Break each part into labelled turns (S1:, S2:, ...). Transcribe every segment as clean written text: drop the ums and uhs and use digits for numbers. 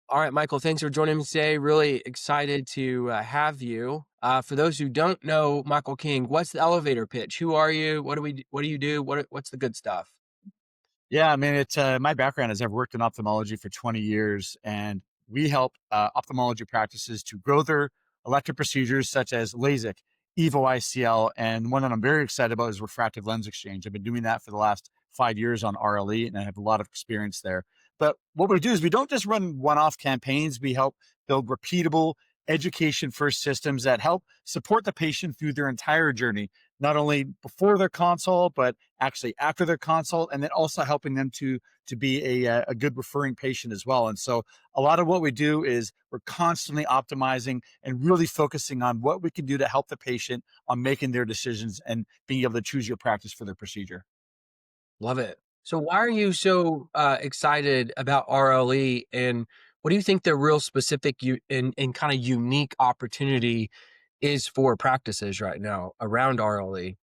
S1: All right, Michael, thanks for joining me today. Really excited to have you. For those who don't know Michael King, what's the elevator pitch? Who are you? What do you do? What's the good stuff?
S2: Yeah, I mean, it's my background is I've worked in ophthalmology for 20 years, and we help ophthalmology practices to grow their elective procedures such as LASIK, EVO ICL, and one that I'm very excited about is refractive lens exchange. I've been doing that for the last 5 years on RLE, and I have a lot of experience there. But what we do is we don't just run one-off campaigns. We help build repeatable education first systems that help support the patient through their entire journey, not only before their consult, but actually after their consult, and then also helping them to be a good referring patient as well. And so a lot of what we do is we're constantly optimizing and really focusing on what we can do to help the patient on making their decisions and being able to choose your practice for their procedure.
S1: Love it. So, why are you so excited about RLE, and what do you think the real specific and kind of unique opportunity is for practices right now around RLE?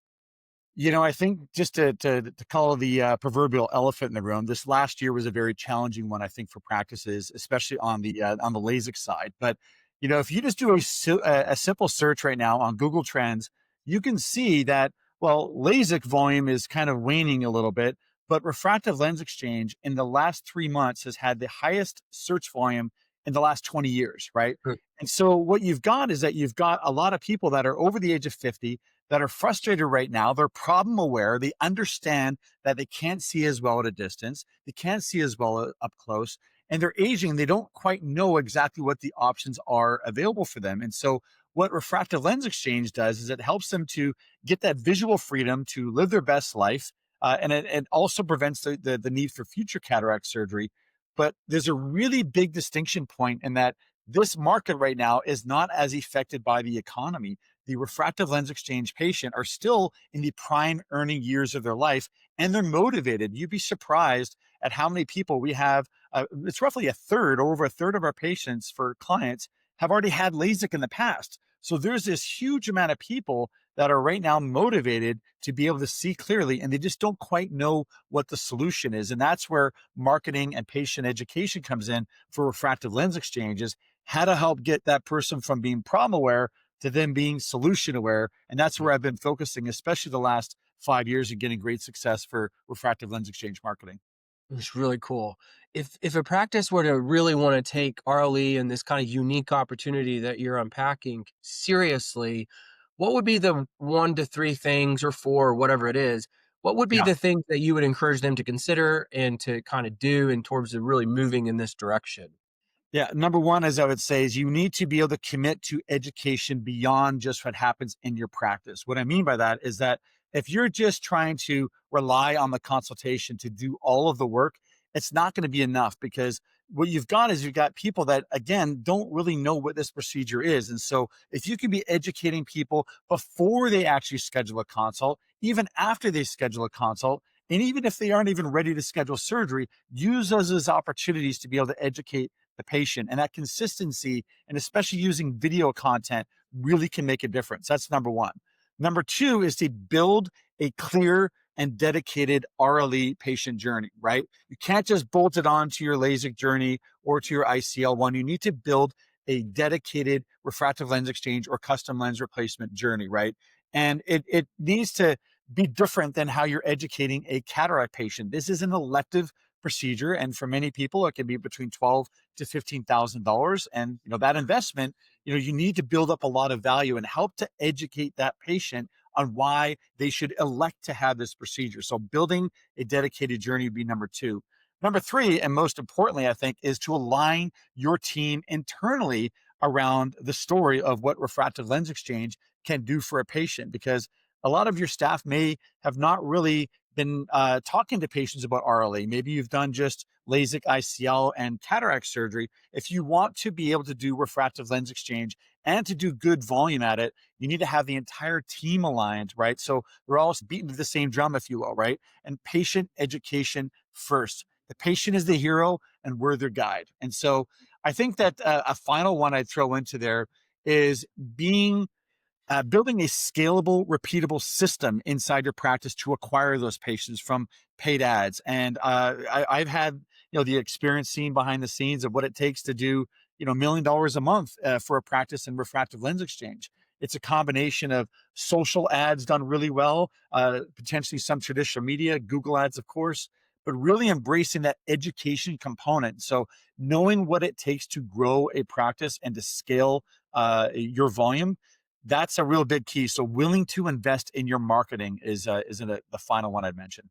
S2: I think just to call the proverbial elephant in the room, this last year was a very challenging one, I think, for practices, especially on the LASIK side. But if you just do a simple search right now on Google Trends, you can see that LASIK volume is kind of waning a little bit, but refractive lens exchange in the last 3 months has had the highest search volume in the last 20 years, right?
S1: Hmm.
S2: And so what you've got is that you've got a lot of people that are over the age of 50 that are frustrated right now. They're problem aware. They understand that they can't see as well at a distance. They can't see as well up close. And they're aging. They don't quite know exactly what the options are available for them. And so, what refractive lens exchange does is it helps them to get that visual freedom to live their best life. And it also prevents the need for future cataract surgery. But there's a really big distinction point in that this market right now is not as affected by the economy. The refractive lens exchange patient are still in the prime earning years of their life, and they're motivated. You'd be surprised at how many people we have. It's roughly a third, or over a third of our patients for clients have already had LASIK in the past. So there's this huge amount of people that are right now motivated to be able to see clearly, and they just don't quite know what the solution is. And that's where marketing and patient education comes in for refractive lens exchanges, how to help get that person from being problem aware to them being solution aware. And that's where I've been focusing, especially the last 5 years, and getting great success for refractive lens exchange marketing.
S1: It's really cool. If a practice were to really want to take RLE and this kind of unique opportunity that you're unpacking seriously, what would be the 1 to 3 things, or four, whatever it is? What would be
S2: Yeah.
S1: the things that you would encourage them to consider and to kind of do in terms of really moving in this direction?
S2: Yeah. Number one, as I would say, is you need to be able to commit to education beyond just what happens in your practice. What I mean by that is that if you're just trying to rely on the consultation to do all of the work, it's not going to be enough, because what you've got is you've got people that, again, don't really know what this procedure is. And so if you can be educating people before they actually schedule a consult, even after they schedule a consult, and even if they aren't even ready to schedule surgery, use those as opportunities to be able to educate the patient. And that consistency, and especially using video content, really can make a difference. That's number one. Number two is to build a clear and dedicated RLE patient journey, right? You can't just bolt it on to your LASIK journey or to your ICL one. You need to build a dedicated refractive lens exchange or custom lens replacement journey, right? And it needs to be different than how you're educating a cataract patient. This is an elective procedure, and for many people, it can be between $12,000 to $15,000. And that investment, you need to build up a lot of value and help to educate that patient on why they should elect to have this procedure. So building a dedicated journey would be number two. Number three, and most importantly, I think, is to align your team internally around the story of what refractive lens exchange can do for a patient, because a lot of your staff may have not really been talking to patients about RLE. Maybe you've done just LASIK, ICL, and cataract surgery. If you want to be able to do refractive lens exchange and to do good volume at it, you need to have the entire team aligned, right? So we're all beating to the same drum, if you will, right? And patient education first. The patient is the hero, and we're their guide. And so I think that a final one I'd throw into there is building a scalable, repeatable system inside your practice to acquire those patients from paid ads. And I've had the experience seen behind the scenes of what it takes to do, $1 million a month for a practice in refractive lens exchange. It's a combination of social ads done really well, potentially some traditional media, Google ads, of course, but really embracing that education component. So knowing what it takes to grow a practice and to scale your volume, that's a real big key. So willing to invest in your marketing is the final one I'd mention.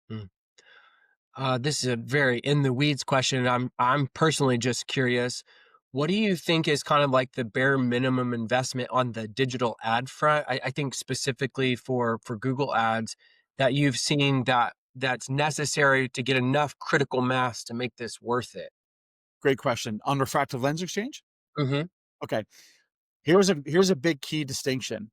S1: Mm. This is a very in the weeds question. And I'm personally just curious. What do you think is kind of like the bare minimum investment on the digital ad front? I think specifically for Google ads that you've seen that's necessary to get enough critical mass to make this worth it.
S2: Great question. On refractive lens exchange?
S1: Hmm.
S2: Okay. Here's a big key distinction.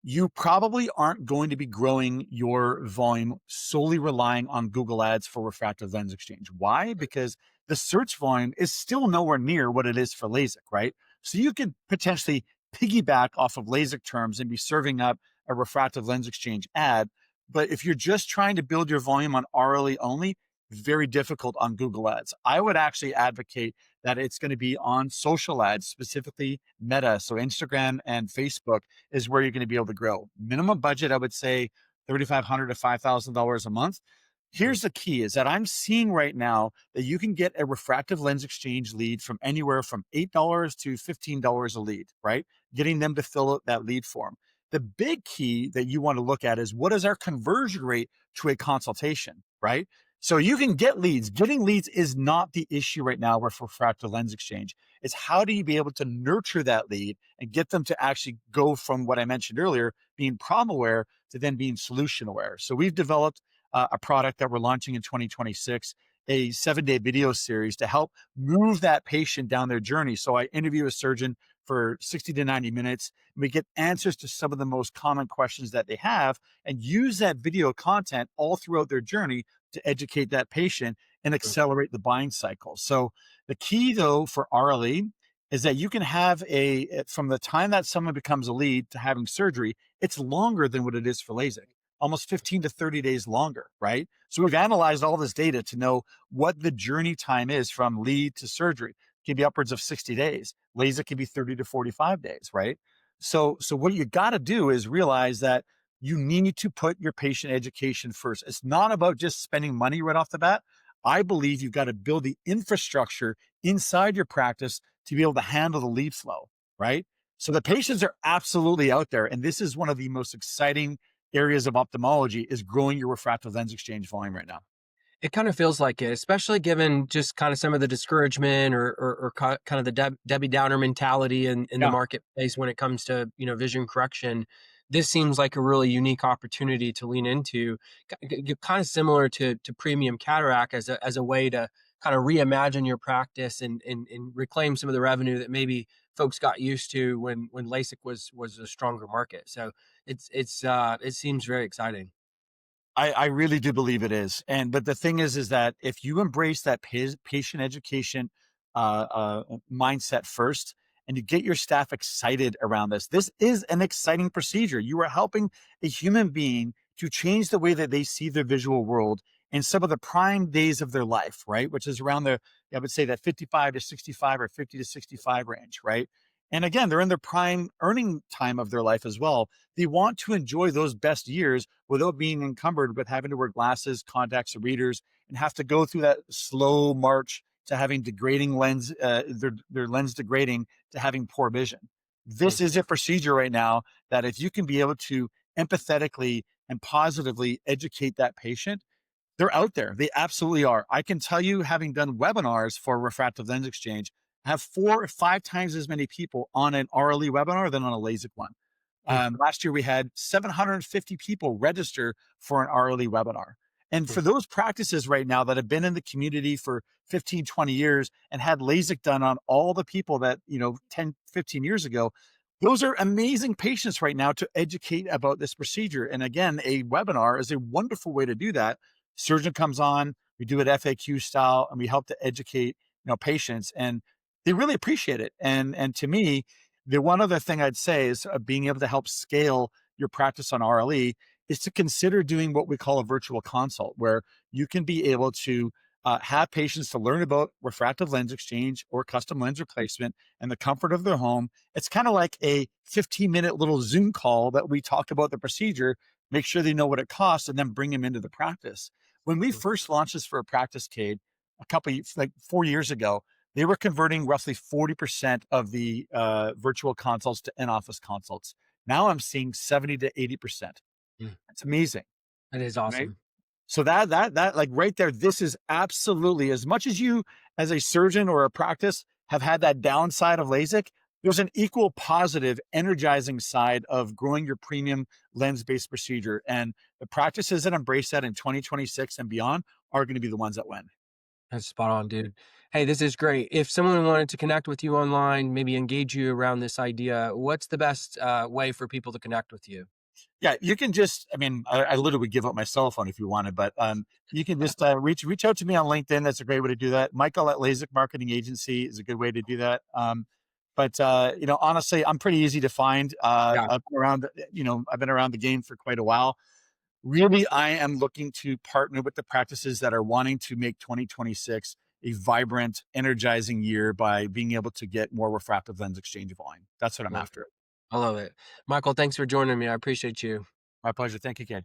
S2: You probably aren't going to be growing your volume solely relying on Google ads for refractive lens exchange. Why? Because the search volume is still nowhere near what it is for LASIK, right? So you could potentially piggyback off of LASIK terms and be serving up a refractive lens exchange ad. But if you're just trying to build your volume on RLE only, very difficult on Google ads. I would actually advocate that it's going to be on social ads, specifically Meta, so Instagram and Facebook is where you're going to be able to grow. Minimum budget, I would say $3,500 to $5,000 a month. Here's the key is that I'm seeing right now that you can get a refractive lens exchange lead from anywhere from $8 to $15 a lead, right? Getting them to fill out that lead form. The big key that you want to look at is what is our conversion rate to a consultation, right? So you can get leads. Getting leads is not the issue right now with refractive lens exchange. It's how do you be able to nurture that lead and get them to actually go from what I mentioned earlier, being problem aware to then being solution aware. So we've developed a product that we're launching in 2026, a 7-day video series to help move that patient down their journey. So I interview a surgeon for 60 to 90 minutes. And we get answers to some of the most common questions that they have and use that video content all throughout their journey to educate that patient and accelerate the buying cycle. So the key though for RLE is that you can have from the time that someone becomes a lead to having surgery, it's longer than what it is for LASIK, almost 15 to 30 days longer, right? So we've analyzed all this data to know what the journey time is from lead to surgery. It can be upwards of 60 days. LASIK can be 30 to 45 days, right? So what you got to do is realize that you need to put your patient education first. It's not about just spending money right off the bat. I believe you've got to build the infrastructure inside your practice to be able to handle the lead flow, right? So the patients are absolutely out there. And this is one of the most exciting areas of ophthalmology is growing your refractive lens exchange volume right now.
S1: It kind of feels like it, especially given just kind of some of the discouragement or kind of the Debbie Downer mentality in the
S2: Yeah.
S1: marketplace when it comes to vision correction. This seems like a really unique opportunity to lean into, kind of similar to premium cataract as a way to kind of reimagine your practice and reclaim some of the revenue that maybe folks got used to when LASIK was a stronger market. So it seems very exciting.
S2: I really do believe it is. But the thing is that if you embrace that patient education mindset first, and you get your staff excited around this is an exciting procedure. You are helping a human being to change the way that they see their visual world in some of the prime days of their life, right? Which is around I would say that 55 to 65 or 50 to 65 range, right? And again, they're in their prime earning time of their life as well. They want to enjoy those best years without being encumbered with having to wear glasses, contacts, or readers, and have to go through that slow march to having degrading lens, their lens degrading to having poor vision. This is a procedure right now that if you can be able to empathetically and positively educate that patient, they're out there. They absolutely are. I can tell you, having done webinars for refractive lens exchange, I have 4 or 5 times as many people on an RLE webinar than on a LASIK one. Last year, we had 750 people register for an RLE webinar. And for those practices right now that have been in the community for 15, 20 years and had LASIK done on all the people that, 10, 15 years ago, those are amazing patients right now to educate about this procedure. And again, a webinar is a wonderful way to do that. Surgeon comes on, we do it FAQ style, and we help to educate, patients, and they really appreciate it. And to me, the one other thing I'd say is being able to help scale your practice on RLE is to consider doing what we call a virtual consult, where you can be able to have patients to learn about refractive lens exchange or custom lens replacement and the comfort of their home. It's kind of like a 15-minute little Zoom call that we talk about the procedure, make sure they know what it costs, and then bring them into the practice. When we
S1: Mm.
S2: first launched this for a practice, Cade, like 4 years ago, they were converting roughly 40% of the virtual consults to in-office consults. Now I'm seeing 70 to 80%.
S1: Mm.
S2: That's amazing,
S1: That is
S2: right?
S1: awesome.
S2: So that like right there, this is absolutely, as much as you as a surgeon or a practice have had that downside of LASIK, there's an equal positive, energizing side of growing your premium lens-based procedure. And the practices that embrace that in 2026 and beyond are going to be the ones that win.
S1: That's spot on, dude. Hey, this is great. If someone wanted to connect with you online, maybe engage you around this idea, what's the best way for people to connect with you?
S2: Yeah, you can just, I mean, I literally would give up my cell phone if you wanted, but you can just reach out to me on LinkedIn. That's a great way to do that. Michael at LASIK Marketing Agency is a good way to do that. But honestly, I'm pretty easy to find.
S1: Yeah.
S2: I've been around, I've been around the game for quite a while. Really, I am looking to partner with the practices that are wanting to make 2026 a vibrant, energizing year by being able to get more refractive lens exchange volume. That's what I'm
S1: Love
S2: after.
S1: I love it. Michael, thanks for joining me. I appreciate you.
S2: My pleasure. Thank you, Ken.